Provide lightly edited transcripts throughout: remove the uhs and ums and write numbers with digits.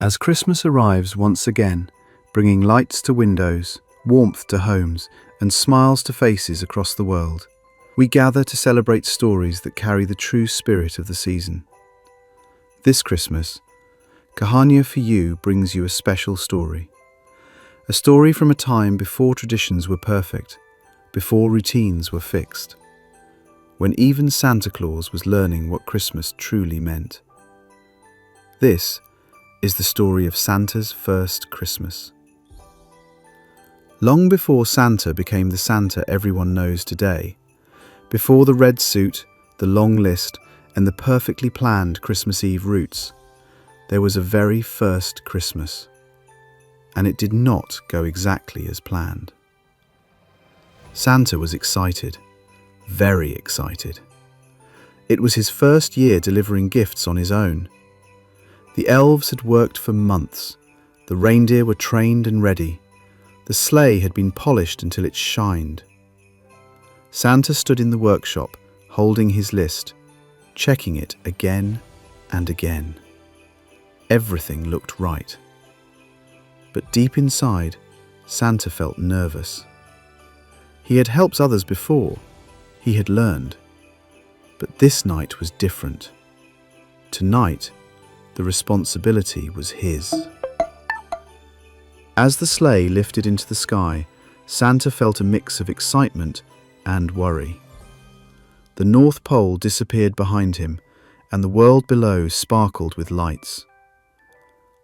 As Christmas arrives once again, bringing lights to windows, warmth to homes, and smiles to faces across the world, we gather to celebrate stories that carry the true spirit of the season. This Christmas, Kahaniyaa for You brings you a special story. A story from a time before traditions were perfect, before routines were fixed, when even Santa Claus was learning what Christmas truly meant. This is the story of Santa's first Christmas. Long before Santa became the Santa everyone knows today, before the red suit, the long list, and the perfectly planned Christmas Eve routes, there was a very first Christmas, and it did not go exactly as planned. Santa was excited, very excited. It was his first year delivering gifts on his own. The elves had worked for months, the reindeer were trained and ready, the sleigh had been polished until it shined. Santa stood in the workshop, holding his list, checking it again and again. Everything looked right. But deep inside, Santa felt nervous. He had helped others before, he had learned. But this night was different. Tonight, the responsibility was his. As the sleigh lifted into the sky, Santa felt a mix of excitement and worry. The North Pole disappeared behind him, and the world below sparkled with lights.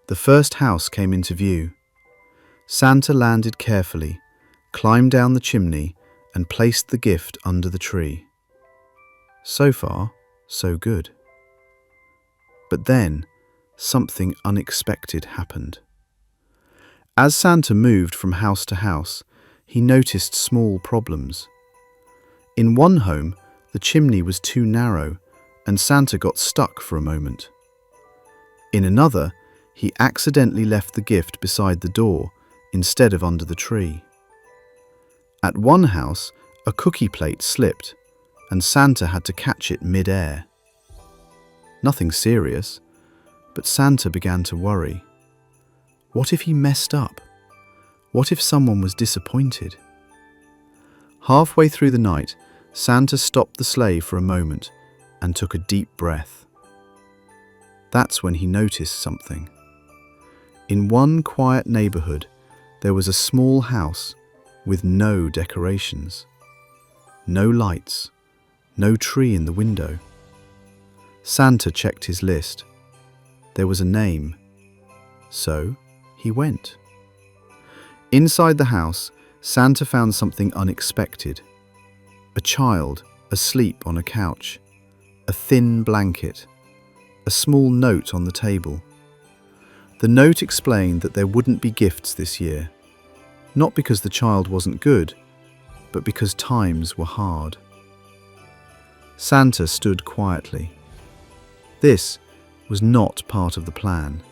The first house came into view. Santa landed carefully, climbed down the chimney, and placed the gift under the tree. So far, so good. But then, something unexpected happened. As Santa moved from house to house, he noticed small problems. In one home, the chimney was too narrow, and Santa got stuck for a moment. In another, he accidentally left the gift beside the door instead of under the tree. At one house, a cookie plate slipped, and Santa had to catch it mid-air. Nothing serious, but Santa began to worry. What if he messed up? What if someone was disappointed? Halfway through the night, Santa stopped the sleigh for a moment and took a deep breath. That's when he noticed something. In one quiet neighborhood, there was a small house with no decorations, no lights, no tree in the window. Santa checked his list. There was a name. So he went. Inside the house, Santa found something unexpected. A child asleep on a couch, a thin blanket, a small note on the table. The note explained that there wouldn't be gifts this year, not because the child wasn't good, but because times were hard. Santa stood quietly. This was not part of the plan.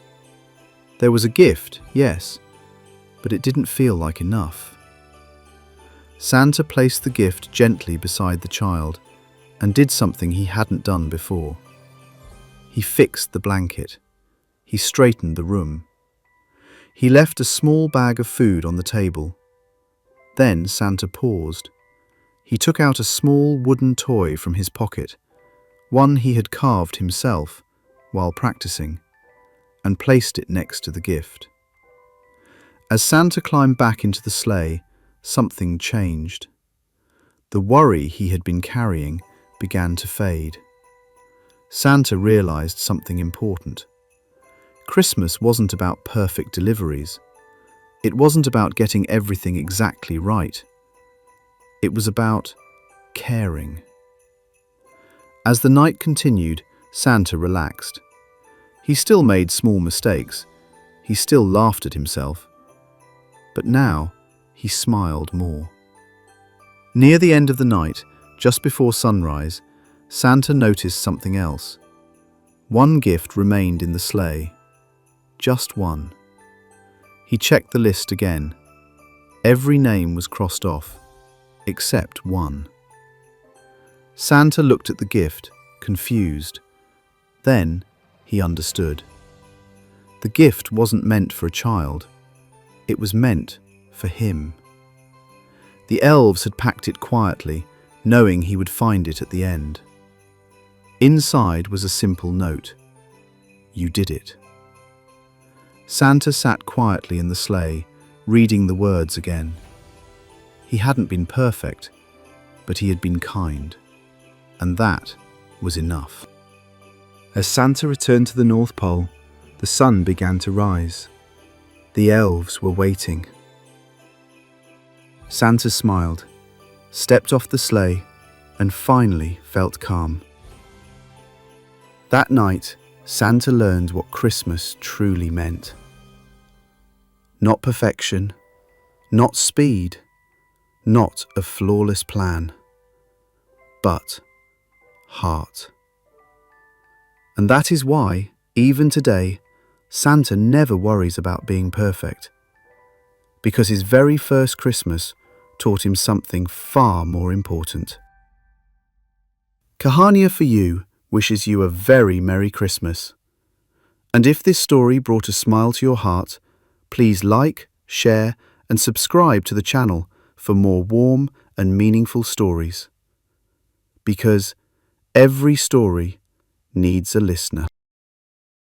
There was a gift, yes, but it didn't feel like enough. Santa placed the gift gently beside the child and did something he hadn't done before. He fixed the blanket. He straightened the room. He left a small bag of food on the table. Then Santa paused. He took out a small wooden toy from his pocket, one he had carved himself while practicing, and placed it next to the gift. As Santa climbed back into the sleigh, something changed. The worry he had been carrying began to fade. Santa realized something important. Christmas wasn't about perfect deliveries. It wasn't about getting everything exactly right. It was about caring. As the night continued, Santa relaxed. He still made small mistakes. He still laughed at himself. But now, he smiled more. Near the end of the night, just before sunrise, Santa noticed something else. One gift remained in the sleigh. Just one. He checked the list again. Every name was crossed off, except one. Santa looked at the gift, confused. Then he understood. The gift wasn't meant for a child. It was meant for him. The elves had packed it quietly, knowing he would find it at the end. Inside was a simple note. You did it. Santa sat quietly in the sleigh, reading the words again. He hadn't been perfect, but he had been kind, and that was enough. As Santa returned to the North Pole, the sun began to rise. The elves were waiting. Santa smiled, stepped off the sleigh, and finally felt calm. That night, Santa learned what Christmas truly meant. Not perfection, not speed, not a flawless plan, but heart. And that is why, even today, Santa never worries about being perfect, because his very first Christmas taught him something far more important. Kahaniyaa for you wishes you a very Merry Christmas. And if this story brought a smile to your heart, please like, share, and subscribe to the channel for more warm and meaningful stories. Because every story needs a listener.